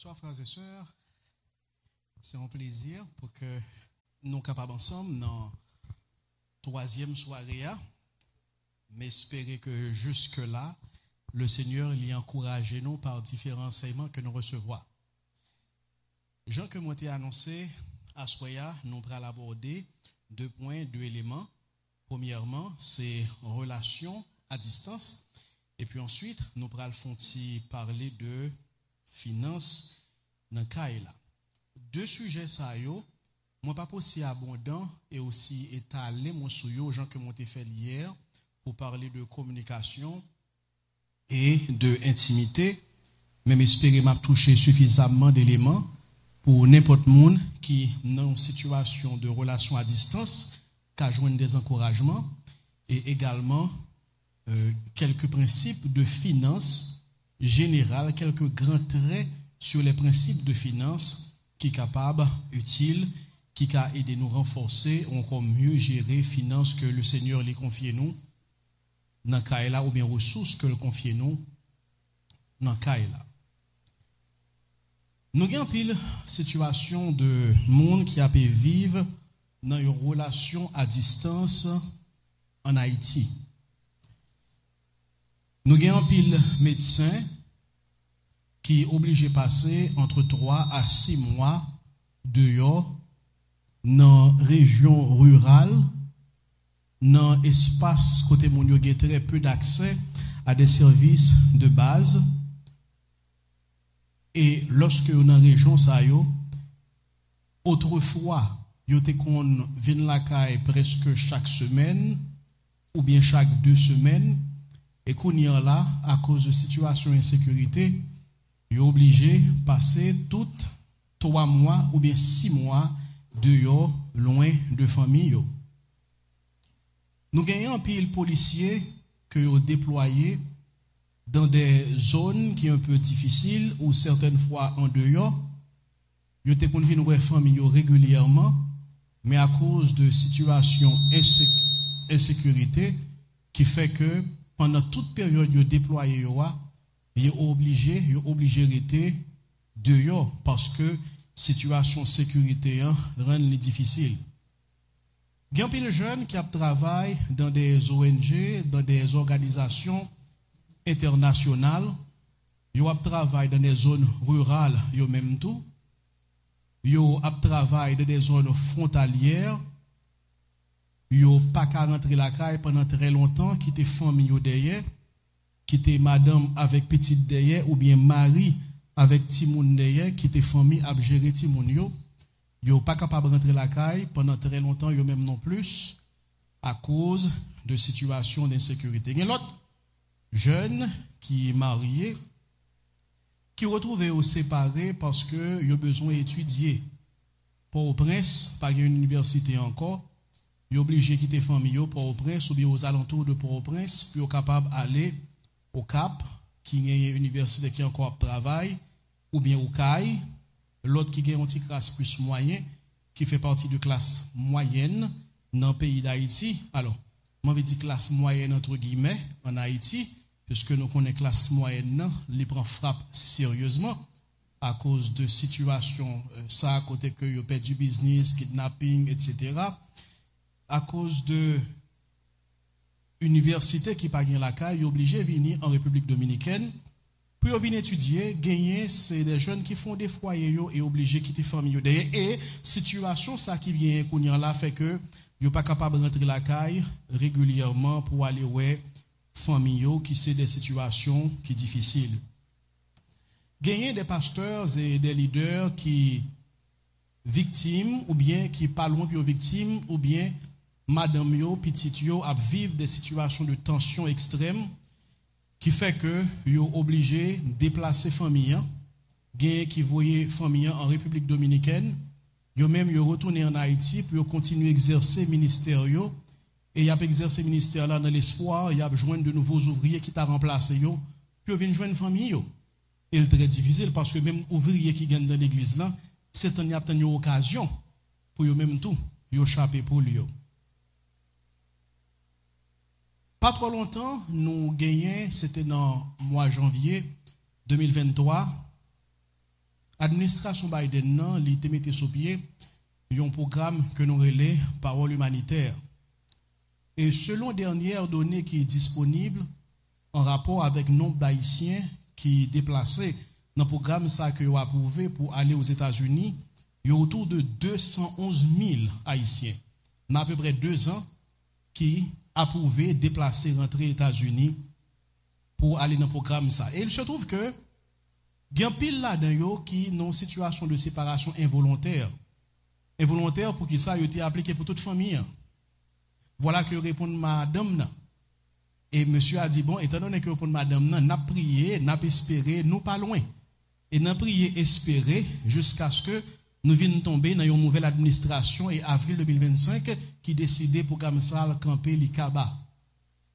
Bonsoir frères et sœurs, c'est un plaisir pour que nous capables ensemble dans troisième soirée, mais espérer que jusque-là, le Seigneur l'y encourage nous par différents enseignements que nous recevons. Jean que moi t'ai annoncé, à Soya, nous allons aborder 2 points, 2 éléments. Premièrement, c'est relation à distance. Et puis ensuite, nous allons parler de finances dans le cas là. 2 sujets ça yo, moi pas aussi abondant et aussi étalé mon souyo gens que moi t'ai fait hier pour parler de communication et de intimité, même espérer m'a toucher suffisamment d'éléments pour n'importe monde qui dans une situation de relation à distance qu'a joindre des encouragements et également quelques principes de finances générales, quelques grands traits sur les principes de finances qui sont capables, utiles, qui ont aidé nous renforcer, encore mieux gérer finances que le Seigneur les confie nous dans Kaila ou bien ressources que le confie nous dans Kaila. Nous avons pile situation de monde qui a pu vivre dans une relation à distance en Haïti. Nous avons pile médecins qui est obligé de passer entre 3 à 6 mois dehors dans région rurale, dans espace côté mon yo très peu d'accès à des services de base. Et lorsque on dans région ça yo, autrefois yo te kon vinn la caille presque chaque semaine ou bien chaque 2 semaines et qu'on y a là à cause de situation d'insécurité, yo obligé de passer toutes 3 mois ou bien 6 mois dehors loin de famille yo. Nous gagnons un pile policier que yo déployé dans des zones qui sont un peu difficiles ou certaines fois en dehors. Yo te kon vinn wè famille yo régulièrement, mais à cause de situation insécurité qui fait que pendant toute période yo déployé yo est obligé de rester dehors parce que situation sécurité rend les difficile. Il y a des jeunes qui travaillent dans des ONG, dans des organisations internationales, ils travaillent dans des zones rurales, yo même tout. Ils travaillent dans des zones frontalières. Ils pas qu'à rentrer la caille pendant très longtemps, quitter famille derrière. Quitter madame avec petite derrière ou bien mari avec timoun derrière quitter famille à gérer timoun yo pas capable de rentrer la caille pendant très longtemps yo même non plus à cause de situation d'insécurité. Il y a l'autre jeune qui est marié qui retrouvé au séparé parce que yo besoin étudier. Port-au-Prince pas une université encore, yo obligé quitter famille yo Port-au-Prince ou bien aux alentours de Port-au-Prince pour capable aller au Cap, qui est une université qui encore travail, ou bien au CAI, l'autre qui est une petite classe plus moyenne, qui fait partie de classe moyenne dans le pays d'Haïti. Alors, moi, je dis classe moyenne entre guillemets en Haïti, puisque nous connaissons classe moyenne, les prend frappe sérieusement à cause de situation, ça à côté que vous perdez du business, kidnapping, etc. À cause de université qui pas la caille, obligé de venir en République dominicaine pour venir étudier, gagner, c'est des jeunes qui font des foyers et obligés de quitter famille et situation ça qui vient connaître là fait que yo pas capable de rentrer la caille régulièrement pour aller ouais famille qui c'est des situations qui difficiles. Gagner des pasteurs et des leaders qui victimes ou bien qui pas loin de victimes ou bien madame yo, petit yo, à vivre des situations de tension extrême qui fait que yo obligé de déplacer famille, gain qui voyait famille en République dominicaine, yo même yo retourner en Haïti pour continuer à exercer ministère yo et y a exercer ministère là dans l'espoir, y a joindre de nouveaux ouvriers qui t'a remplacé yo, puis venir joindre famille yo. Et c'est très difficile parce que même ouvriers qui gagnent dans l'église là, c'est une occasion pour yo même tout, yo échapper pour lui. Pas trop longtemps, nous gagnons, c'était dans le mois de janvier 2023, Administration Biden nan, li te mette sur pied un programme que nous relais Parole humanitaire. Et selon dernières données qui est disponible en rapport avec le nombre d'Haïtiens qui déplacés dans le programme ça que vous approuvé pour aller aux États-Unis, il y a autour de 211 000 Haïtiens. Il y a à peu près 2 ans qui approuvé déplacer rentrer aux États-Unis pour aller dans le programme ça. Et il se trouve que il y a pile là-dedans qui ont une situation de séparation involontaire. Involontaire pour qui ça a été appliqué pour toute famille. Voilà que répond madame. Et monsieur a dit, bon, étant donné que répond madame, n'a prié, n'a espéré, nous pas loin. Et n'a prié, espéré, jusqu'à ce que nous venions tomber dans une nouvelle administration et avril 2025 qui décidait pour comme ça camper l'Ikaba.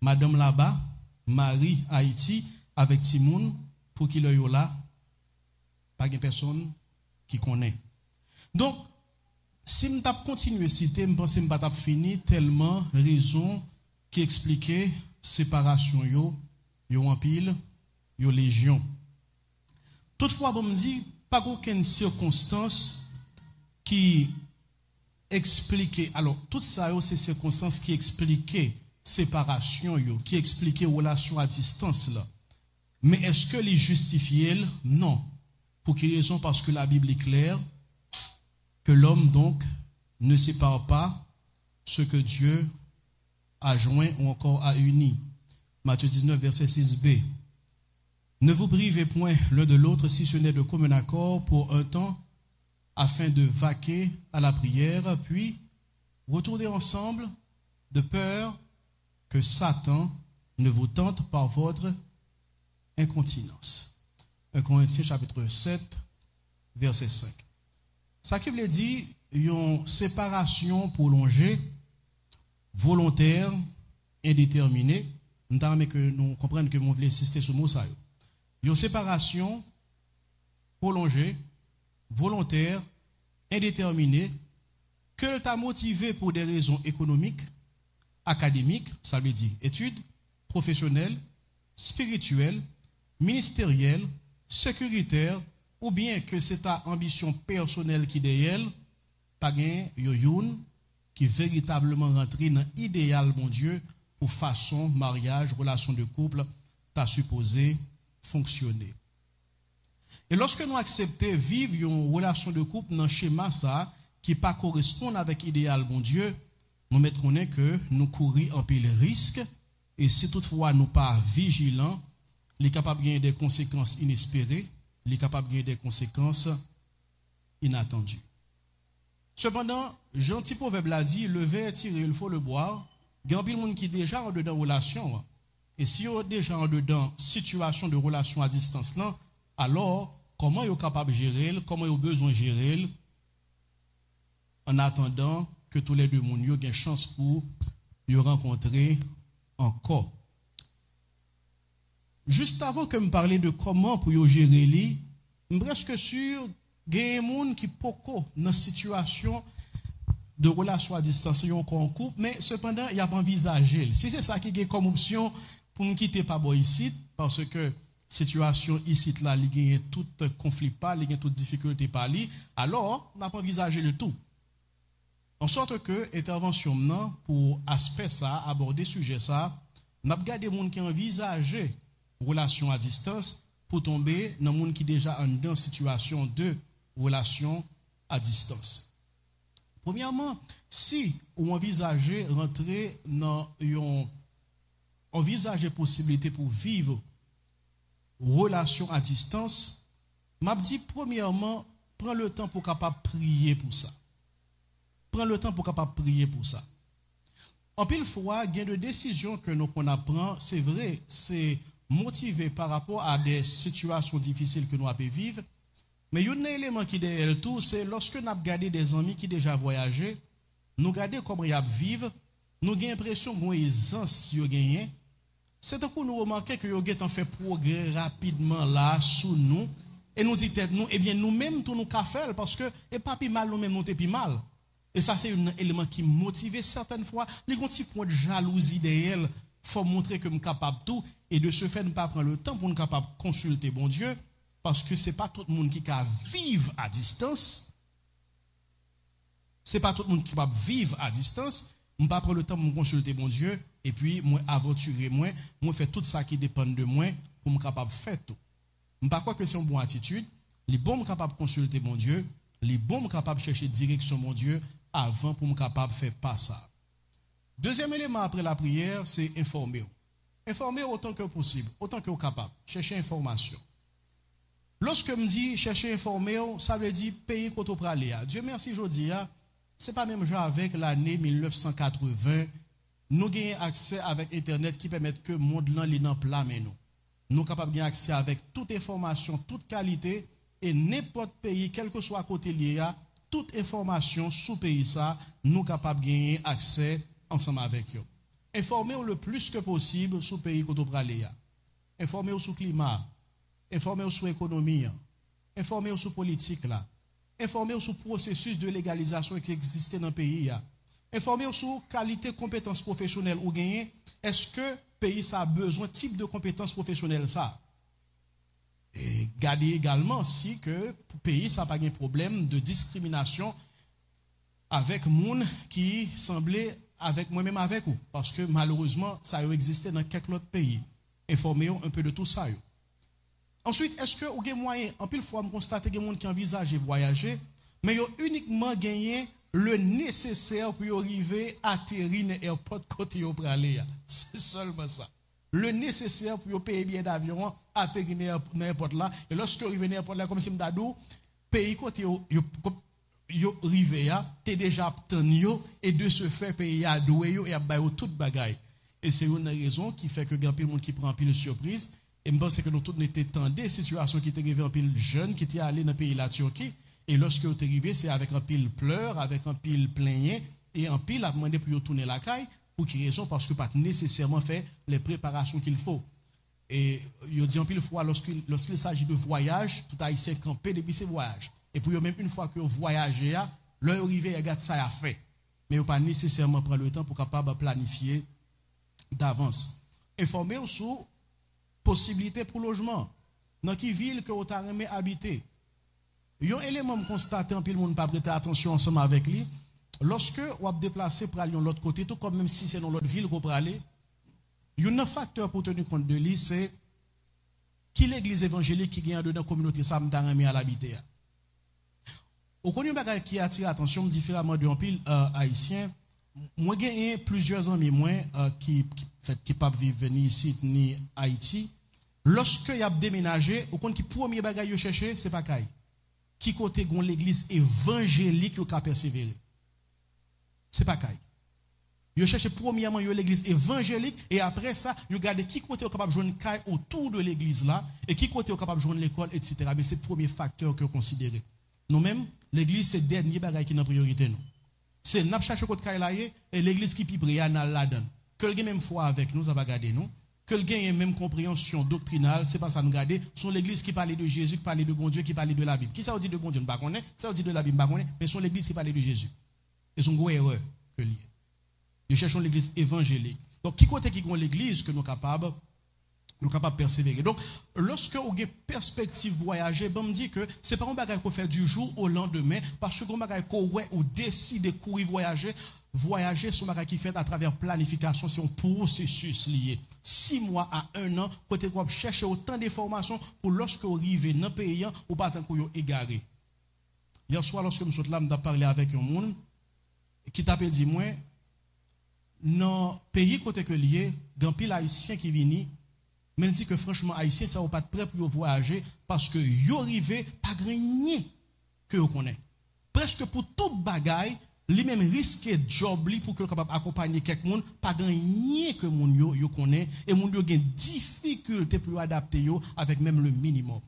Madame là-bas, Marie Haïti, avec Timoun, pour qu'il y ait là, pas de personne qui connaît. Donc, si je continue à citer, je pense que je ne vais pas finir tellement raison qui expliquait séparation yo en pile, yo légion. Toutefois, je me dis, pas aucune circonstance qui expliquait, alors, tout ça, c'est circonstances qui expliquaient séparation, qui expliquaient relation à distance là. Mais est-ce que les justifier? Non. Pour quelle raison? Parce que la Bible est claire que l'homme donc ne sépare pas ce que Dieu a joint ou encore a uni. Matthieu 19, verset 6b. Ne vous privez point l'un de l'autre si ce n'est de commun accord pour un temps afin de vaquer à la prière, puis retournez ensemble de peur que Satan ne vous tente par votre incontinence. 1 Corinthiens chapitre 7, verset 5. Ça qui veut dire une séparation prolongée, volontaire, indéterminée. Nous avons que nous comprenions que nous voulons insister sur ce mot. Une séparation prolongée, volontaire, indéterminée, que tu as motivé pour des raisons économiques, académiques, ça veut dire études, professionnelles, spirituelles, ministérielles, sécuritaires, ou bien que c'est ta ambition personnelle qui derrière, pas gain yoyoun qui véritablement rentre dans l'idéal, mon Dieu, pour façon mariage, relation de couple, t'as supposé fonctionner. Et lorsque nous acceptons vivre une relation de couple dans le schéma ça, qui pas correspond avec l'idéal, mon Dieu, nous mettons que nous courons en pile risque, et si toutefois nous pas vigilants, il est capable de gagner des conséquences inespérées, il est capable de gagner des conséquences inattendues. Cependant, gentil proverbe l'a dit, le verre tiré, il faut le boire. Il y a des gens qui déjà en dedans relation. Et si vous déjà en dedans situation de relation à distance, là, alors, comment vous êtes capable de gérer, comment vous avez besoin de gérer, en attendant que tous les deux monde aient une chance pour vous rencontrer encore. Juste avant que je parle de comment pour vous gérer, je suis presque sûr qu'il y a des gens qui sont dans une situation de relation à distance, en couple, mais cependant, il y a pas envisagé. Si c'est ça qui est comme option pour nous quitter pas ici, parce que situation ici là, il y a tout conflit pas, il y a toute difficulté pas li, alors on n'a pas envisagé le tout. En sorte que intervention maintenant pour aspect ça, aborder sujet ça, on a regardé des gens qui envisagé relation à distance pour tomber dans monde qui déjà en dans situation de relation à distance. Premièrement, si on envisage rentrer dans une envisager possibilité pour vivre relation à distance, m'a dit premièrement, prends le temps pour capable prier pour ça. Prends le temps pour capable prier pour ça. En pile fois, gain de décision que nous qu'on apprend, c'est vrai, c'est motivé par rapport à des situations difficiles que nous avons vivre. Mais il y a un élément qui est le tout, c'est lorsque nous avons regardé des amis qui déjà voyagé, nous regardons comment ils vivent, nous avons l'impression qu'ils ont aisance qu'ils ont gagné. C'est un coup nous remarquons que ils ont fait progrès rapidement là sous nous et nous dit nous eh bien nous-mêmes tout nous faire parce que et pas plus mal nous-mêmes nous t'es plus mal. Et ça c'est un élément qui motive certaines fois, les petits points de jalousie derrière, faut montrer que nous capable tout et de ce fait ne pas prendre le temps pour nous capable consulter bon Dieu parce que c'est pas tout le monde qui peut vivre à distance. C'est pas tout le monde qui peut vivre à distance. Je pas prendre le temps de me consulter mon Dieu et puis moi aventurer moi faire tout ça qui dépend de moi pour me capable faire tout. Je pas croire que c'est une bonne attitude. Les bons capable consulter mon Dieu, les bons capable chercher direction mon Dieu avant pour me capable faire pas ça. Deuxième élément après la prière, c'est informer. Informer autant que possible, autant que capable. Chercher information. Lorsque me dit chercher informer, ça veut dire payer quand on aller. Dieu merci jodi a, c'est pas même genre avec l'année 1980, nous avons accès avec internet qui permet que le monde là li dans plat mais nous. Nous capables de gagner accès avec toute information, toute qualité et n'importe pays quel que soit côté lié a, toute information sous pays ça, nous capables de gagner accès ensemble avec eux. Informer le plus que possible sur le pays qu'on doit aller. Informer sur le climat, informer sur l'économie, informer sur la politique là, informer sur le processus de légalisation qui existe dans le pays. Informer sur la qualité de compétences professionnelles ou gagner. Est-ce que le pays ça a besoin de type de compétences professionnelles ça? Et garder également si que le pays ça n'a pas de problème de discrimination avec moun qui semblait avec moi-même avec vous. Parce que malheureusement, ça a existé dans quelques autres pays. Informez-vous un peu de tout ça. Ensuite, est-ce que vous avez moyen, en pile fois, me constater que les gens qui envisagent de voyager, mais ils ont uniquement gagné le nécessaire pour arriver à atterrir dans l'aéroport côté pour aller. C'est seulement ça. Le nécessaire pour payer bien d'avion, atterrir dans l'aéroport là. Et lorsque vous arrivez dans l'aéroport là, comme si m'dadou, pays côté yo rive ya, t'es déjà obtenu et de ce fait pays a doué yo et a bayo toute bagaille. Et c'est une raison qui fait que grand pile monde qui prend pile surprise et me pense que nous tous n'était tendé situation qui était arrivé en pile jeune qui était allé dans le pays la Turquie et lorsque vous arrivé c'est avec un pile pleurs, avec un pile plaigné et un pile a demandé pour tourner la caille pour quelle raison parce que pas nécessairement fait les préparations qu'il faut. Et yo dit en pile fois lorsqu'il s'agit de voyage, tout haïtien campé depuis ces voyages. Et pour même une fois que vous voyagez, leur arrivé, regarde ça a fait. Mais vous pas nécessairement prendre le temps pour capable planifier d'avance. Informer sur possibilité pour logement. Dans quelle ville que vous avez habité. Il y a un élément que constater en pile monde pas prêter attention ensemble avec lui. Lorsque vous avez déplacé pour aller de l'autre côté, tout comme même si c'est dans l'autre ville que vous aller, il y a un facteur pour tenir compte de lui, c'est qui l'église évangélique qui gagne dans la communauté ça me à l'habiter. Au connu bagay qui attire l'attention différemment de un pile haïtien, moi j'ai plusieurs amis moi qui peuvent vivre ni ici ni Haïti. Lorsque y a déménagé, au compte qui premier bagay yo chercher c'est pas kay. Qui côté gon l'église évangélique yo ka persévérer. C'est pas kay. Yo cherche premièrement yo l'église évangélique et après ça yo garder qui côté capable joindre kay autour de l'église là et qui côté capable joindre l'école etc. Mais c'est le premier facteur que considérer. Nous-mêmes, l'église, c'est le dernier bagage qui est en priorité. C'est nous cherchons côté Kailaye et l'église qui prie à la donne. Que le même foi avec nous, ça va garder nous. Que le gagne même compréhension doctrinale, c'est pas ça nous garder. Sont l'église qui parle de Jésus, qui parle de bon Dieu, qui parle de la Bible. Qui ça veut dire de bon Dieu, nous ne connaissons pas. Ça veut dire de la Bible, nous connaissons, mais sont l'église qui parle de Jésus. C'est une grosse erreur que lié. Nous cherchons l'église évangélique. Donc, qui côté qui est l'église que nous sommes capables de persévérer. Donc, lorsque vous avez perspective voyager, me dit que c'est pas un bagage qu'on fait du jour au lendemain, parce que un bagage qu'on ou décide de courir voyager, c'est un bagage qui fait à travers planification, c'est un processus lié. 6 mois à 1 an, côté qu'on cherche autant d'informations pour lorsque vous arrivez dans le pays, ou pas tant que vous égaré. Hier soir, lorsque je suis là, je parlé avec un monde qui t'a dit, moi, dans le pays côté que lié, il y a un pile haïtien qui vient. Mais dit que franchement, Haïtien, ça va pas être prêt pour voyager parce que yo arrivé pas rien que vous connaissez. Presque pour toute bagaille, lui même risquer job li pour que capable accompagner quelqu'un, pas rien que moun yo connaît et moun yo gen difficulté pour adapter yo avec même le minimum.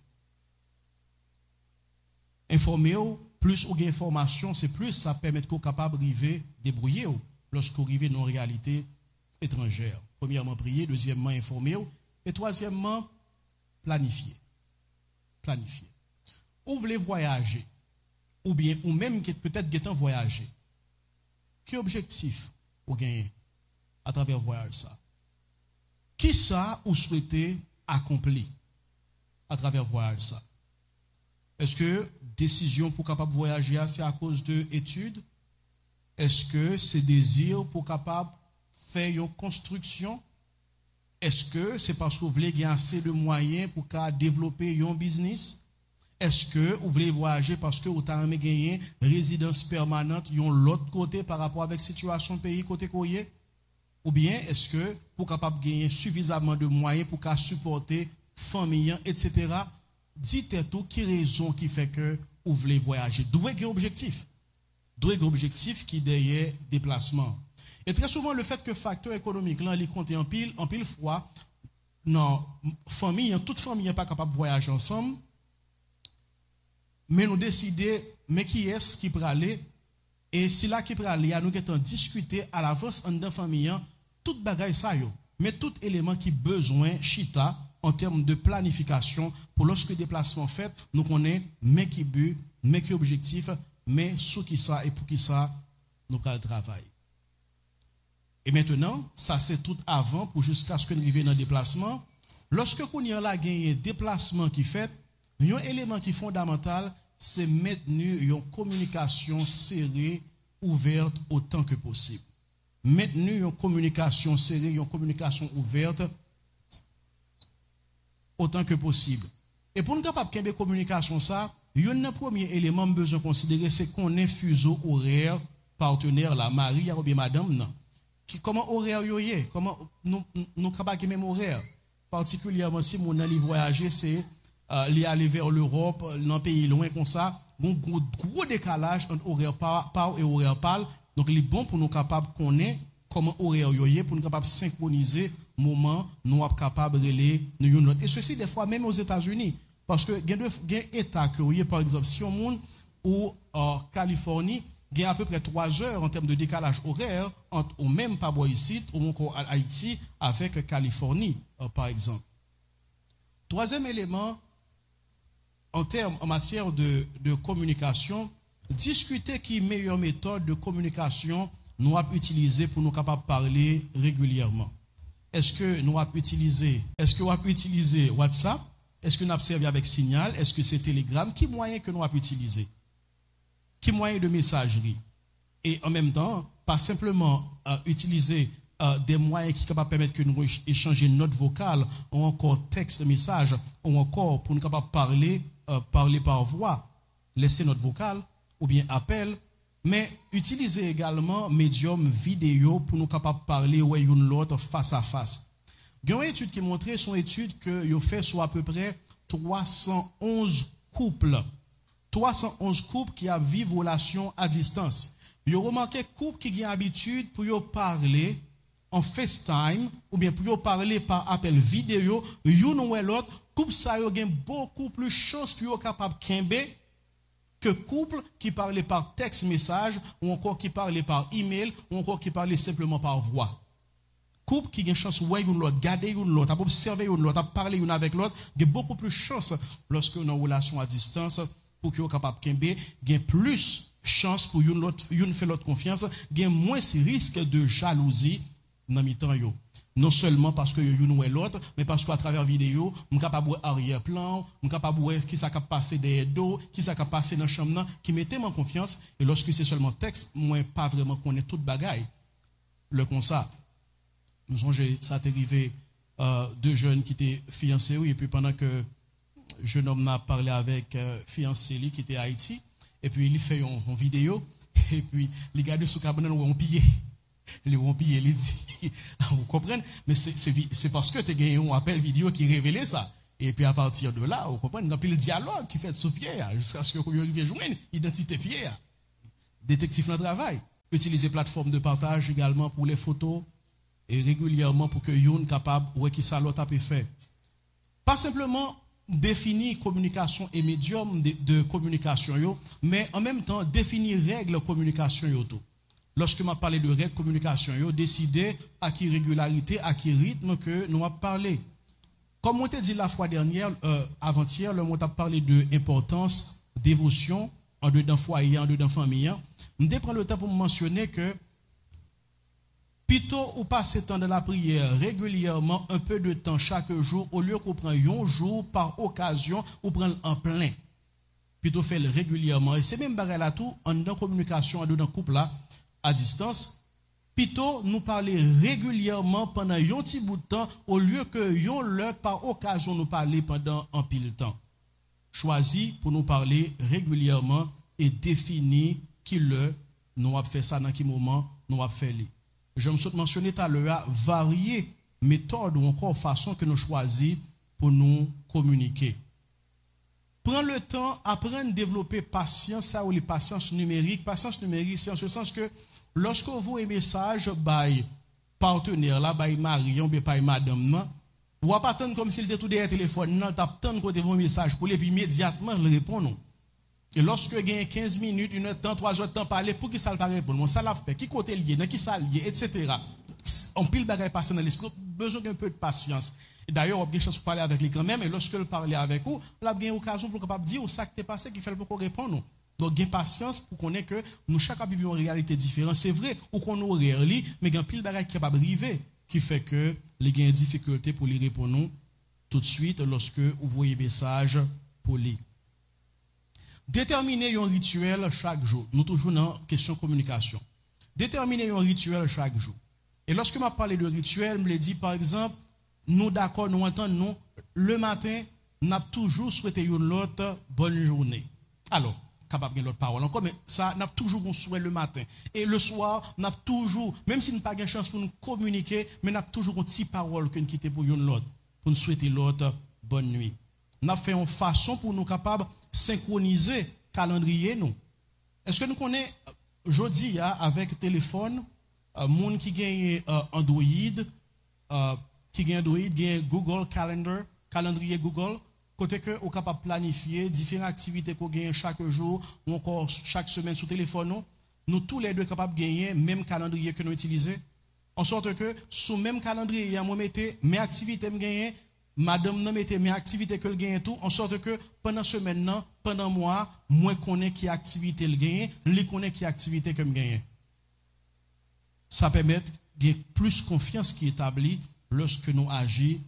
Informer plus ou gen information, c'est plus ça permet qu'on capable arriver débrouiller lorsqu'on arrive dans une réalité étrangère. Premièrement prier, deuxièmement informer. Et troisièmement, planifier. Planifier. Ou voulez voyager, ou bien, ou même peut-être guettant voyager. Quel objectif vous gagnez à travers le voyage ça? Qui ça vous souhaitez accomplir à travers le voyage ça? Est-ce que décision pour capable voyager, c'est à cause de études? Est-ce que c'est désir pour capable faire une construction? Est-ce que c'est parce que vous voulez gagner assez de moyens pour développer un business? Est-ce que vous voulez voyager parce que vous avez gagné résidence permanente de l'autre côté par rapport avec la situation pays côté courrier? Ou bien est-ce que pour capable gagner suffisamment de moyens pour supporter famille, etc. Dites tout qui raison qui fait que vous voulez voyager. D'où est l'objectif? D'où est l'objectif qui derrière déplacement? Et très souvent, le fait que facteur économique, là, il compte en pile fois, non, famille, toute famille n'est pas capable de voyager ensemble, mais nous décider, mais qui est-ce qui peut aller? Et si là qui peut aller, nous avons discuté à l'avance en dans famille, toute bagaille ça yo, mais tout élément qui besoin chita en termes de planification pour lorsque déplacement fait, nous connaissons mais qui but, mais qui objectif, mais sous qui ça et pour qui ça nous allons travailler. Et maintenant, ça c'est tout avant pour jusqu'à ce que nous arrivions dans le déplacement. Lorsque nous avons gagné déplacement qui fait, un élément qui est fondamental, c'est maintenir une communication serrée, ouverte autant que possible. Maintenir une communication serrée, une communication ouverte autant que possible. Et pour nous capable de communication ça, un premier élément besoin de considérer, c'est qu'on est fuseau horaire partenaire la Marie ou bien madame non. Comment horaire yo yé, comment nous capable même horaire, particulièrement si mon aller voyager c'est aller vers l'Europe, dans pays loin comme ça, bon gros décalage entre horaire par et horaire pâle. Donc il est bon pour nous capable connaître comment horaire yo yé pour nous capable synchroniser moment nous capable relayer nous une autre. Et ceci des fois même aux États-Unis parce que il y a état que par exemple si on monde ou en Californie il y a à peu près 3 heures en termes de décalage horaire entre au même pas ici ou encore à Haïti avec Californie par exemple. Troisième élément en matière de communication, discuter qui meilleure méthode de communication nous avons utilisé pour nous capables de parler régulièrement. Est-ce que nous avons utilisé WhatsApp? Est-ce que nous avons servi avec Signal? Est-ce que c'est Telegram? Qui moyen que nous avons utilisé? Qui moyen de messagerie? Et en même temps, pas simplement utiliser des moyens qui sont capables de permettre que nous échanger notre vocale, ou encore texte, message, ou encore pour nous capables de parler par voix, laisser notre vocale, ou bien appel, mais utiliser également médium vidéo pour nous capables de parler ou une l'autre face à face. Il y a une étude qui montre, son étude que vous fait sur à peu près 311 couples. 311 couples qui ont vécu relation à distance. Vous remarquez couple qui ont habitude pour parler en FaceTime ou bien pour parler par appel vidéo, une ou l'autre, couple ça a beaucoup plus de chance pour capable de que couple qui parlait par texte message ou encore qui parlait par email ou encore qui parlait simplement par voix. Couple qui a une chance de voir l'autre, garder l'autre, observer l'autre, parler l'un avec l'autre, il y a beaucoup plus de chance lorsque nous avons une relation à distance pour que vous capable de gagner plus chance pour une fait l'autre confiance, gagner moins risque de jalousie dans mi-temps yo. Non seulement parce que you ou l'autre, mais parce qu'à travers vidéo, on capable voir arrière-plan, on capable voir qui ça capable passer derrière dos, qui ça capable passer dans chambre qui mettait en confiance et lorsque c'est seulement texte, moi pas vraiment connaître toute bagaille. Le comme ça. Nous songez ça t'est arrivé deux jeunes qui étaient fiancés et puis pendant que jeune homme a parlé avec fiancé qui était à Haïti et puis il fait une vidéo et puis les gars de sous cabane ont pillé. Les ont pillé, il dit vous comprenez mais c'est parce que tu as gagné un appel vidéo qui révélait ça et puis à partir de là vous comprenez il y a le dialogue qui fait sous pied jusqu'à ce que vous arriviez à joindre identité pied détective dans le travail utiliser plateforme de partage également pour les photos et régulièrement pour que yon capable ou qui ça l'autre a pu faire pas simplement définir communication et médium de communication yo, mais en même temps définir règles communication yo tout. Lorsque m'a parlé de règles communication yo, décider à qui régularité, à qui rythme que nous avons parlé. Comme on t'a dit la fois dernière, avant-hier, on a parlé de importance, dévotion en dedans foyer, en dedans famille. Je prends le temps pour mentionner que plutôt ou passer temps de la prière régulièrement, un peu de temps chaque jour, au lieu qu'on prenne un jour par occasion ou prendre en plein. plutôt fait régulièrement. Et c'est même barré là tout, en dans communication, en dans couple là, à distance, plutôt nous parler régulièrement pendant un petit bout de temps, au lieu que yon le par occasion nous parler pendant un pile temps. Choisi pour nous parler régulièrement et définir qui le nous avons fait ça dans quel moment nous avons fait. Je me suis mentionné tout à l'heure varier méthodes ou encore façon que nous choisissons pour nous communiquer. Prends le temps, apprendre à développer patience, ça ou les patience numérique. Patience numérique, c'est en ce sens que lorsque vous envoyez un message, by partenaire, là, by mari, ou by madame, ou pas attendre comme s'il était tout derrière le téléphone, non, t'attends côté vos message pour les puis immédiatement le répondre. Et lorsque vous avez 15 minutes, 1 heure de temps, 3 heures de temps parler, pour qui ça ne pas répondre, ça l'a fait, qui côté lié, dans qui ça lié, etc. On pile bagaille passer dans l'esprit, besoin d'un peu de patience. Et d'ailleurs, on a une chance pour parler avec lui quand même, et lorsque vous parlez avec vous, on a une occasion pour capable dire ça qui est passé, qui fait le pour répondre. Donc, gain patience pour qu'on ait que nous chacun vivons une réalité différente. C'est vrai, ou qu'on aurait li, mais gain pile bagaille qui capable arriver, qui fait que les gains difficulté pour les répondre tout de suite lorsque vous voyez message pour lui. Déterminer un rituel chaque jour. Nous toujours dans question communication. Déterminer un rituel chaque jour. Et lorsque je parle de rituel, je me dit par exemple, nous d'accord, nous entendons, le matin, nous avons toujours souhaité une autre bonne journée. Alors, capable de l'autre parole encore, mais ça, nous avons toujours un souhait le matin. Et le soir, nous avons toujours, même si nous n'avons pas de chance pour nous communiquer, mais nous avons toujours une petite parole que nous quittons pour une autre, pour nous souhaiter l'autre bonne nuit. Nous avons fait une façon pour nous capables de synchroniser le calendrier. Nous. Est-ce que nous connaissons, aujourd'hui, avec téléphone, monde qui gagne Android, gagne Google Calendar, calendrier Google, côté que vous capable planifier différentes activités qu'on gagne chaque jour ou encore chaque semaine sur téléphone. Nous tous les deux capables de gagner même calendrier que nous utilisons. En sorte que sous même calendrier, moi mettez mes activités me gagner, madame nous mettez mes activités que le gagne tout, en sorte que pendant semaine, pendant mois, moi connais qui activité le gagne, lui connais qui activité que me gagne. Ça permet de plus confiance qui est établie lorsque nous agissons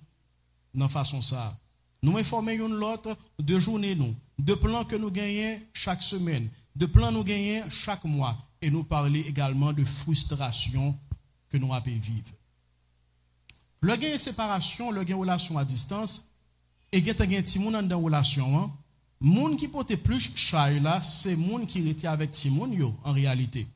dans façon ça. Nous informer une l'autre de journée nous, de plans que nous gagnons chaque semaine, de plans nous gagnons chaque mois et nous parler également de frustration que nous avons vivre. Le gain séparation, le gain relation à distance et gain ti moun dans relation, moun qui porte plus chay là, c'est moun qui était avec ti moun yo en réalité.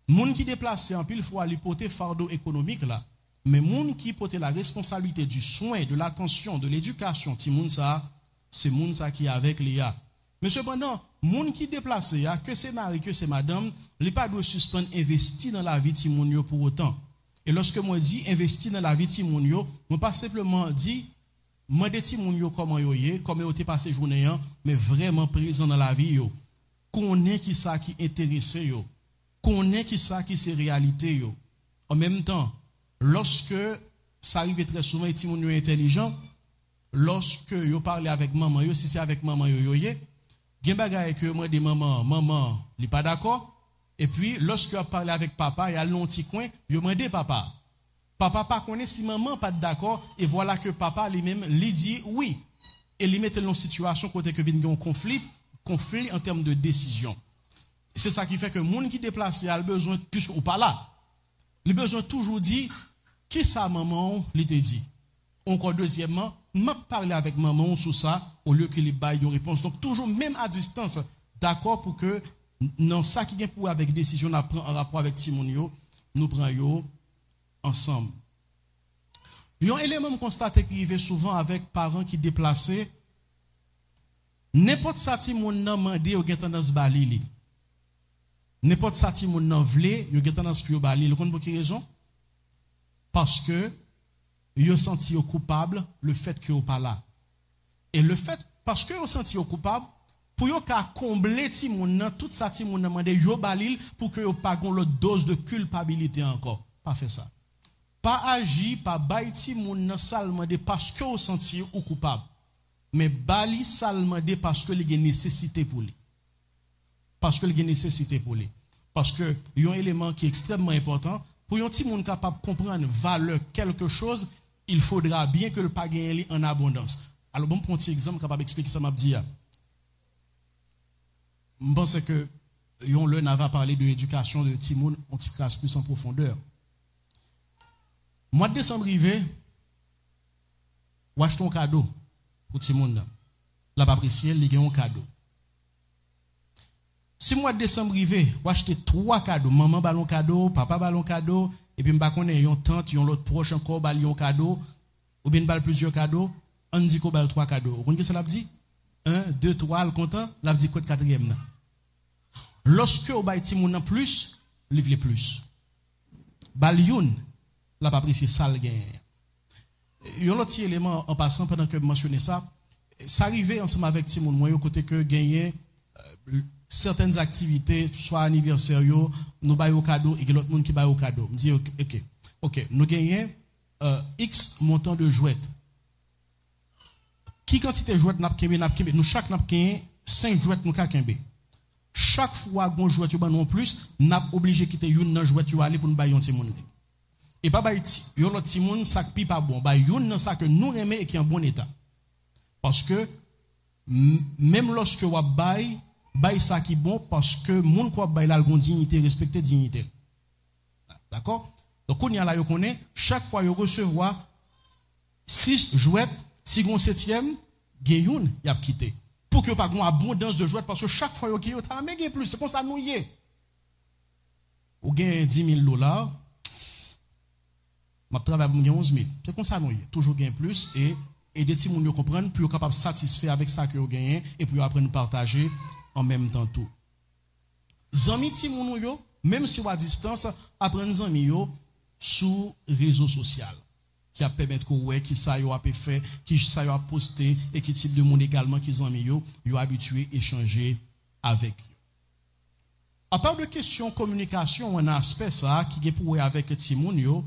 Moun qui déplacé en pile fois li porter fardeau économique là. Mais moun qui porte la responsabilité du soin, de l'attention, de l'éducation, ti moun ça, c'est moun ça qui est avec Léa. Mais cependant, moun qui déplace ya, que c'est mari, que c'est madame, li pas doit suspendre investir dans la vie ti moun yo pour autant. Et lorsque moi dis investir dans la vie ti moun yo, moi pas simplement dit mande ti moun yo comment yo yé, comment yo te passé journée mais vraiment présent dans la vie yo. Connaît qui ça qui intéresse yo. Connaît qui ça qui c'est réalité yo. En même temps, lorsque ça arrive très souvent, les gens intelligents, lorsque yo parle avec maman, yo, si c'est avec maman, yo, gen bagay que moi de maman, li pas d'accord. Et puis, lorsque yo parle avec papa, il y a un petit coin, yo mande papa. Papa pas connaît si maman pas d'accord, et voilà que papa lui-même, lui dit oui. Et lui mette dans une situation côté que vient un conflit en termes de décision. C'est ça qui fait que moun qui déplace, a besoin, puisque ou pas là, il a besoin toujours dire, qui ça maman lui te dit. Encore deuxièmement, m'a parlé avec maman sur ça au lieu qu'il baille une réponse. Donc toujours même à distance, d'accord pour que dans ça qui vient pour avec décision on apprend en rapport avec Timonio, nous prenons ensemble. Un élément constaté qui arrive souvent avec parents qui déplacés, n'importe ça Timon nan mandé ou gen tendance bali. N'importe ça Timon nan vle, yo gen tendance pour bali. Vous connaissez pour quelle raison? Parce que yo senti yo coupable le fait que yo pas là. Et le fait parce que yo senti yo coupable pour yo ka combler ti moun nan tout ça ti moun nan mande yo balil pour que yo pa gon l'autre dose de culpabilité encore. Pas fait ça. Pas agi, pas bay ti moun nan seulement de parce que yo senti ou coupable. Mais bali seulement de parce que il y a nécessité pour lui. Parce que il y a nécessité pour lui. Parce que y a un élément qui est extrêmement important. Pour un petit monde capable de comprendre valeur quelque chose, il faudra bien que le pas gagne en abondance. Alors bon, pour un petit exemple capable d'expliquer ça m'a dit. je pense que yon le n'ava parlé de l'éducation de Timoun, on t'y classe plus en profondeur. Mois de décembre arrivé, ou achetons un cadeau pour Timoun. La pas apprécié, il y a un cadeau. Si mois de décembre arrivé, ou acheter 3 cadeaux, maman ballon cadeau, papa ballon cadeau, et puis m'pa connaît yon tante, yon l'autre proche encore ballon cadeau, ou bien bal plusieurs cadeaux, on dit qu'on bal 3 cadeaux. Vous comprenez ce que ça dit? 1, 2, 3, le content, l'a dit quoi de quatrième. Lorsque vous bail Timoun plus, livre plus. Bal youn, la pas apprécié ça le gain. Yon l'autre élément en passant pendant que je mentionnais ça, ça arrivait ensemble avec Timoun, moi, au côté que gagner certaines activités, soit anniversaire, nous baillons au cadeau et l'autre monde qui baille au cadeau. Je dis, ok, nous gagnons X montant de jouets. Qui quantité de jouets n'a kembe? Nous chaque n'a 5 jouets nous ka kembe. Chaque fois qu'on jouet tu ban non plus, n'a obligé quitter une nan jouet tu aller pour nous bailler un petit monde. Et pas bailler yo l'autre petit monde ça pi pas bon, bailler une nan ça que nous aimer et qui en bon état. Parce que même lorsque wa baille ça qui bon parce que moun quoi baille la gon dignité, respecter dignité. D'accord? Donc on y a là yo connaît chaque fois yo recevoir 6 jouets, si gon 7e, gen y a quitté. Pour que pas gon abondance de jouets parce que chaque fois yo ki yo ta mais plus, c'est comme ça nous yé. Ou gen $10,000, m'a travail pour gen 11,000. C'est comme ça nous yé, toujours gen plus et aider ti moun yo comprendre pour capable satisfaire avec ça que yo gagné et puis après nous partager en même temps tout. Zami ti moun yo, même si ou à distance, apprendre zami yo sous réseau social qui a permettre que ouais qui ça yo a fait, qui ça yo a posté et qui type de monde également qui zami yo habitué échanger avec yo. À part de question communication, un aspect ça qui est pour avec ti moun yo,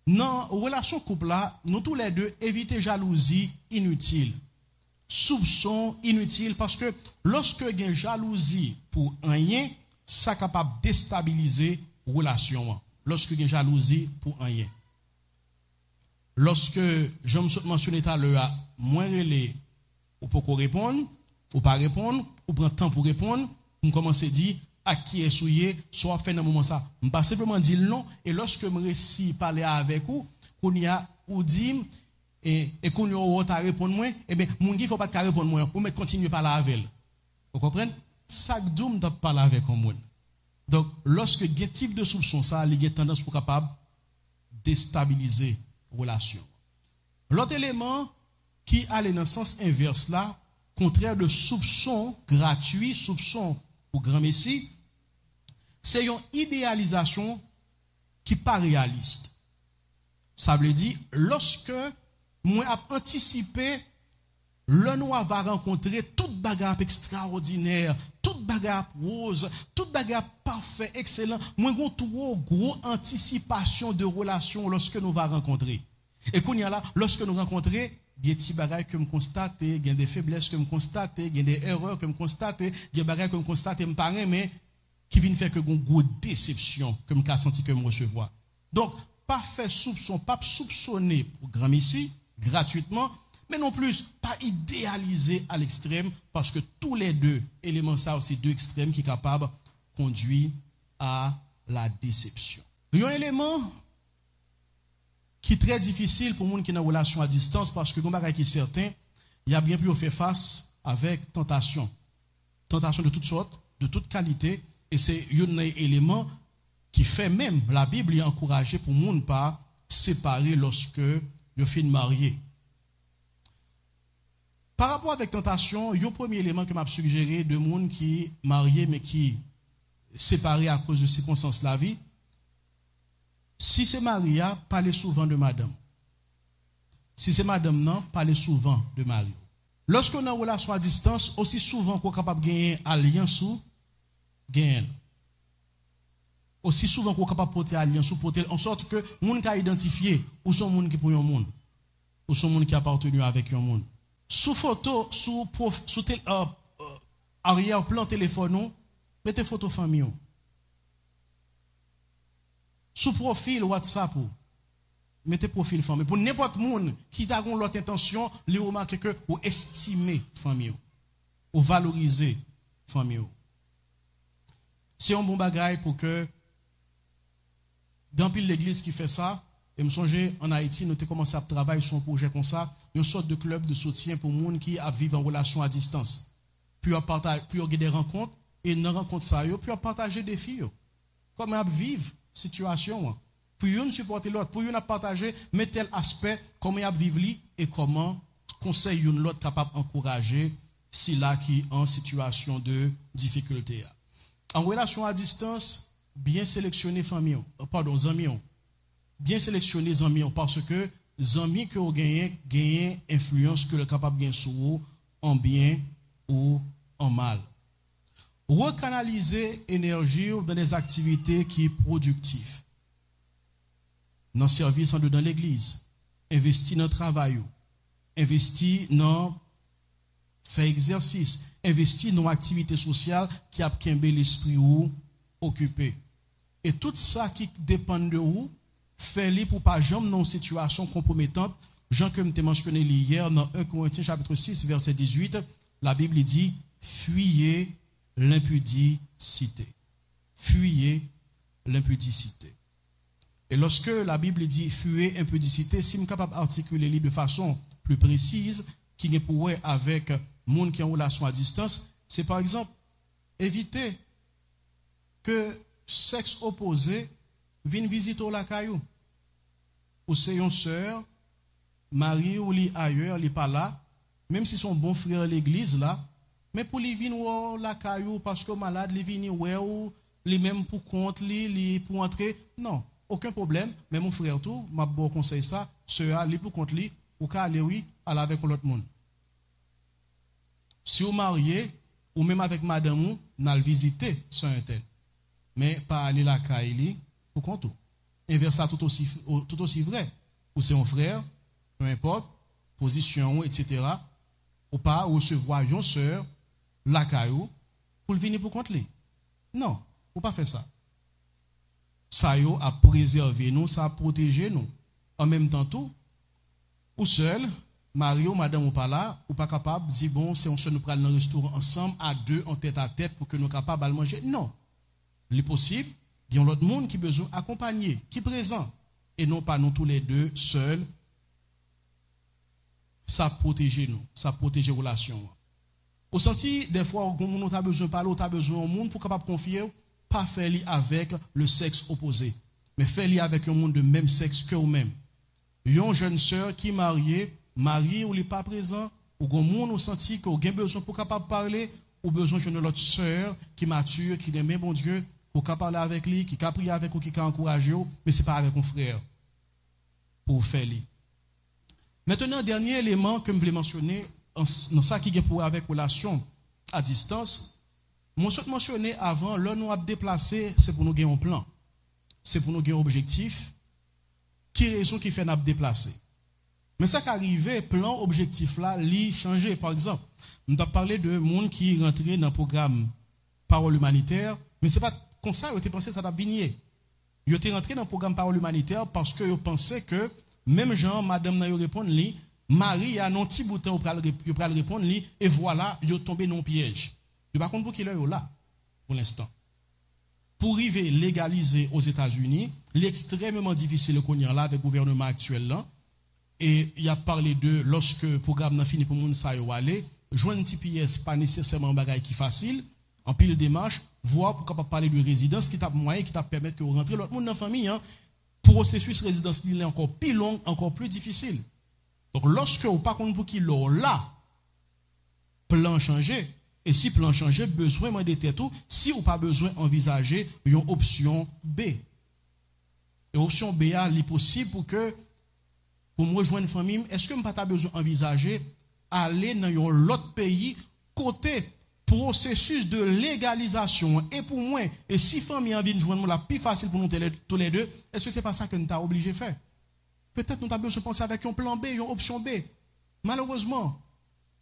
dans relation couple là, nous tous les deux éviter jalousie inutile. Soupçon inutile parce que lorsque il y a jalousie pour rien, ça capable déstabiliser relation. Lorsque il y a jalousie pour rien. Lorsque je me mentionné tout à l'heure, moins relais ou pour répondre, ou pas répondre, ou prendre temps pour répondre, on commence à dire à qui est souillé, soit fait dans moment ça. Je pas simplement dire non et lorsque je réussis parler avec vous, qu'on y a ou dit et qu'on y a ta répondre moi, et bien mon qui faut pas te répondre moi, ou mettre continuer parler avec elle. Vous comprenez? Ça doum de parler avec un monde. Donc lorsque il y a un type de soupçon ça, il y a tendance pour capable déstabiliser relation. L'autre élément qui allait dans le sens inverse là, contraire de soupçon gratuit, soupçon pour grand messie, c'est une idéalisation qui pas réaliste. Ça veut dire lorsque moi a anticipé le noir va rencontrer toute bagarre extraordinaire, toute bagarre rose, toute bagarre parfait, excellent. Moi gon trop gros anticipation de relation lorsque nous va rencontrer. Et qu'on y a là lorsque nous rencontrer, il y a des petits bagages que me constate, il y a des faiblesses que me constate, il y a des erreurs que me constate, il y a des bagages que me constate me paraît mais qui viennent faire que gon gros déception que me senti que me recevoir. Donc pas faire soupçon, pas soupçonner pour grand ici gratuitement. Mais non plus, pas idéaliser à l'extrême, parce que tous les deux éléments, ça aussi deux extrêmes qui sont capables de conduire à la déception. Il y a un élément qui est très difficile pour les gens qui sont en relation à distance, parce que, comme qui est certain, il y a bien pu faire face avec tentation. Tentation de toutes sortes, de toutes qualités, et c'est un élément qui fait même, la Bible est encouragée pour les gens pas séparer lorsque ils finissent mariés. Par rapport avec tentation, il y a un premier élément que m'a suggéré de monde qui marié mais qui séparé à cause de circonstances de la vie. Si c'est Maria, parlez souvent de madame. Si c'est madame, non, parlez souvent de mari. Lorsqu'on a une relation à distance, aussi souvent qu'on est capable de gagner alliance ou gagner. Aussi souvent qu'on est capable de porter alliance ou porter en sorte que monde qui a identifié ou son monde qui pour un monde ou son monde qui appartenu avec un monde. Sous photo, sous arrière-plan téléphone, mettez photo famille. Sous profil WhatsApp, mettez profil famille. Pour n'importe monde qui a l'autre intention, les remarquer que vous estimez famille, ou valoriser famille. C'est un bon bagage pour que, dans pile l'église qui fait ça, et me songe en Haïti, nous avons commencé à travailler sur un projet comme ça, une sorte de club de soutien pour les gens qui vivent en relation à distance. Puis on organiser des rencontres, et dans rencontre ça, puis on partager des filles. Comment on vivre situation. Puis on supporter l'autre, puis on partager, mais tel aspect, comment on vivre et comment conseil l'autre capable d'encourager si là qui en situation de difficulté. En relation à distance, bien sélectionner famille, amis. Bien sélectionner les amis parce que les amis que vous gagnent influence que le capable de gagner sur vous en bien ou en mal. Recanaliser énergie dans des activités qui sont productives. Dans le service dans l'église, investir dans le travail, investir dans faire exercice, investir dans activités sociales qui a l'esprit ou occupé. Et tout ça qui dépend de vous, faites-le pour pas jamais dans une situation compromettante. Jean que je mentionné hier dans 1 Corinthiens chapitre 6 verset 18, la Bible dit fuyez l'impudicité. Fuyez l'impudicité. Et lorsque la Bible dit fuyez l'impudicité, si je suis capable d'articuler de façon plus précise, qui n'est pour avec monde qui est en relation à distance, c'est par exemple éviter que sexe opposé vienne visiter la caillou. Ou c'est une sœur, mari ou li ailleurs, li pas là, même si son bon frère à l'église là, mais pour lui venir la caillou parce que malade, li venir ou li même pour compte li pour entrer, non, aucun problème, mais mon frère tout, m'a bon conseil ça, sœur li pour compte li ou ka aller oui, aller avec l'autre monde. Si vous mariez ou même avec madame ou, n'a le visiter sans un tel. Mais pas aller la caillou pour compte. Inverse ça tout aussi vrai. Ou c'est un frère, peu importe, position, etc. Ou pas recevoir une sœur, la caillou, pour venir pour contre lui. Non, ou pas faire ça. Ça a préservé nous, ça a protégé nous. En même temps tout, ou seul, mari ou madame ou pas là, ou pas capable de dire bon, c'est on se nous prend dans le restaurant ensemble, à deux, en tête à tête, pour que nous soyons capables de manger. Non. Il est possible, il y a l'autre monde qui a besoin d'accompagner, qui est présent, et non pas nous tous les deux seuls. Ça protège nous, ça protège les relations. Au senti, des fois, on a besoin de parler, on a besoin d'un monde pour capable confier, pas faire avec le sexe opposé, mais faire avec un monde de même sexe que vous-même. Une jeune sœur qui est mariée ou n'est pas présent, ou un monde au senti qu'on a besoin pour capable parler, ou besoin de l'autre sœur qui mature, qui aime bon Dieu, pour parler avec lui, qui a prié avec vous, qui a encouragé, mais ce n'est pas avec un frère pour faire lui. Maintenant, dernier élément que je voulais mentionner, dans ça qui est pour avec relation à distance, je souhaite mentionner avant, là nous avons déplacé, c'est pour nous gagner un plan. C'est pour nous gagner un objectif. Qui raison qui fait nous déplacer? Mais ça qui arrive, plan, objectif là, li changer. Par exemple, nous avons parlé de monde qui rentrait dans le programme Parole humanitaire, mais ce n'est pas comme ça, vous avez pensé que ça va venir. Vous êtes rentré dans le programme Parole humanitaire parce que vous pensez que, même Jean, madame n'a répondu, Marie a un petit bouton pour répondre, et voilà, vous êtes tombé dans le piège. Vous ne savez pas pour qui est là, pour l'instant. Pour arriver légaliser aux États-Unis, l'extrêmement difficile qu'on y a là avec le gouvernement actuel là, et il a parlé de lorsque le programme n'a fini pour moun sa yo aller, joindre une TPS pas nécessairement un bagage qui facile, en pile démarche, voir pour capable parler de résidence qui t'a moyen qui t'a permettre que rentrer l'autre monde dans la famille, hein, processus résidence il est encore plus long, encore plus difficile. Donc lorsque ou pas contre pour qui là plan changer et si plan changer besoin de tête tout, si ou pas besoin envisager une option B. Et option B a est possible pour me rejoindre une famille, est-ce que je pas besoin envisager aller dans un autre pays côté processus de légalisation et pour moi et si famille a envie de joindre la plus facile pour nous tous les deux, est-ce que c'est pas ça que nous t'as obligé de faire? Peut-être nous avons besoin de penser avec un plan B, une option B. Malheureusement,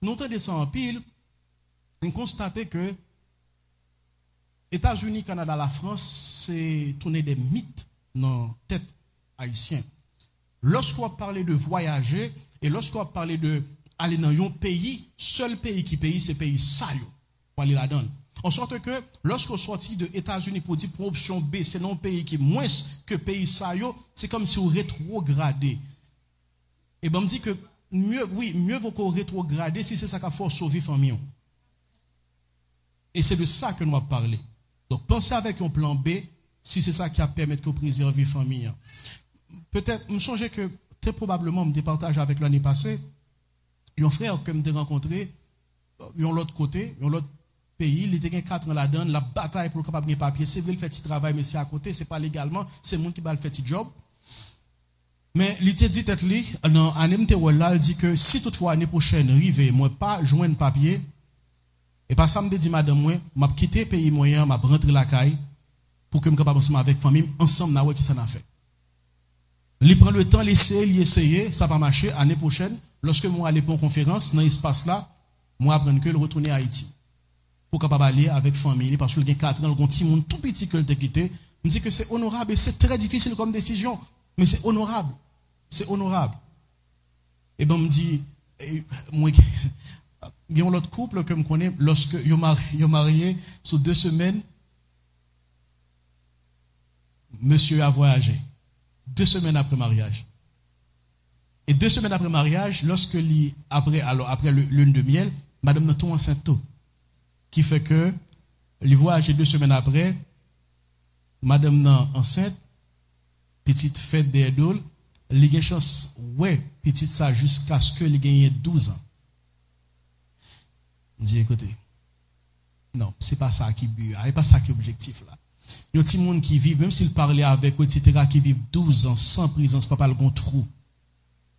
nous avons descendu en pile, nous constatons que États-Unis, Canada, la France, c'est tourner des mythes dans la tête haïtienne. Lorsqu'on parle de voyager et lorsqu'on parle de aller dans un pays, seul pays qui paye, c'est pays ça, pour aller là-dedans. En sorte que, lorsqu'on sortit de États-Unis pour dire pour option B, c'est non pays qui est moins que pays ça, c'est comme si on rétrogradait. Et ben, on me dit que mieux vaut qu'on rétrograde si c'est ça qui a fait sauver la famille. Et c'est de ça que nous allons parler. Donc, pensez avec un plan B, si c'est ça qui a permis de préserver la famille. Peut-être, je me songe que, très probablement, je me partage avec l'année passée, un frère que je rencontré, de l'autre côté, de l'autre pays, il était 4 ans là-dedans, la bataille pour le capable de papier, c'est vrai, il fait petit travail, mais c'est à côté, c'est pas légalement, c'est le monde qui va le faire petit job. Mais il te dit tête li dans année il dit que si toutefois l'année prochaine rive moi pas joindre papier et pas ça me dit madame moi m'a quitter pays moyen m'a rentrer la caille pour que me capable ensemble avec famille ensemble na ouais qui ça n'a fait. Il prend le temps essayer ça pas marcher année prochaine lorsque moi aller pour une conférence dans espace là moi apprendre que le retourner à Haïti pour capable aller avec famille parce qu'il y a 4 ans le petit monde tout petit que le quitté me dit que c'est honorable et c'est très difficile comme décision mais c'est honorable. C'est honorable. Et ben, me dit, moi, il y a un autre couple que je connais, lorsque ils ont marié, sous 2 semaines, monsieur a voyagé. 2 semaines après mariage. Et 2 semaines après mariage, lorsque après le lune de miel, madame n'a tout enceinte tout. Qui fait que, il voyage 2 semaines après, madame n'a enceinte, petite fête des idoles, il y a une chance, ouais, petite ça, jusqu'à ce que il gagne 12 ans. Je dis, écoutez, non, c'est pas ça qui but, c'est pas ça qui est objectif là. Il y a des gens qui vivent, même s'ils parlaient avec, etc., qui vivent 12 ans sans présence, papa, le trou,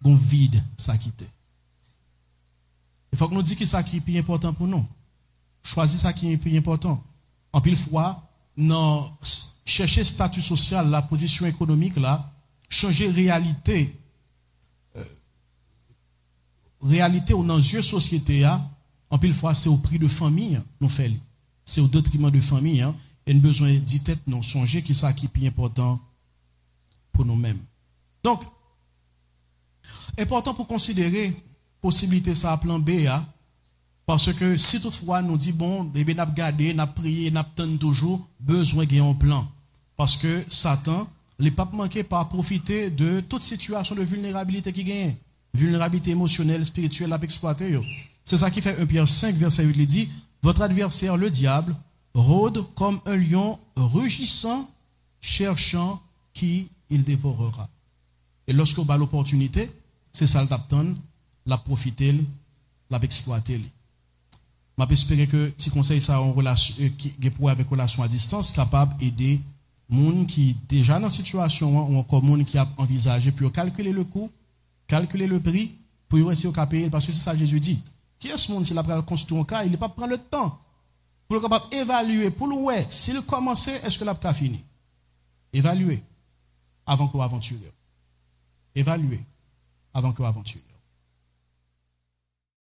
le vide, ça quitte. Il faut que nous disions que ça qui est plus important pour nous. Choisir ça qui est plus important. En pile fois, non, chercher statut social, la position économique là, changer réalité ou dans yeux société en pile fois c'est au prix de famille nous fait c'est au détriment de famille et nous besoin d'y tête non songer qui ça qui est plus important pour nous-mêmes. Donc important pour considérer possibilité ça à plan B parce que si toutefois nous dit bon bébé n'a gardé n'a prié n'a attend toujours besoin qu'il y ait un plan parce que Satan les papes manqués pas profiter de toute situation de vulnérabilité qui gagne. Vulnérabilité émotionnelle, spirituelle, à exploiter. C'est ça qui fait 1 Pierre 5, verset 8, il dit, votre adversaire, le diable, rôde comme un lion rugissant, cherchant qui il dévorera. Et lorsqu'on a l'opportunité, c'est ça le tapton, la profiter, la exploiter. Je j'espère que petit conseil ça en relation qui pour avec relation à distance capable d'aider moun qui déjà dans situation ou encore moun qui a envisagé pour calculer le coût, calculer le prix pour essayer de payer parce que c'est ça Jésus dit. Qui est ce monde s'il a construit un cas, il n'est pas prendre le temps pour capable évaluer pour le ouais, s'il commence est-ce que l'apta fini. Évaluer avant qu'on aventure. Évaluer avant qu'on aventure.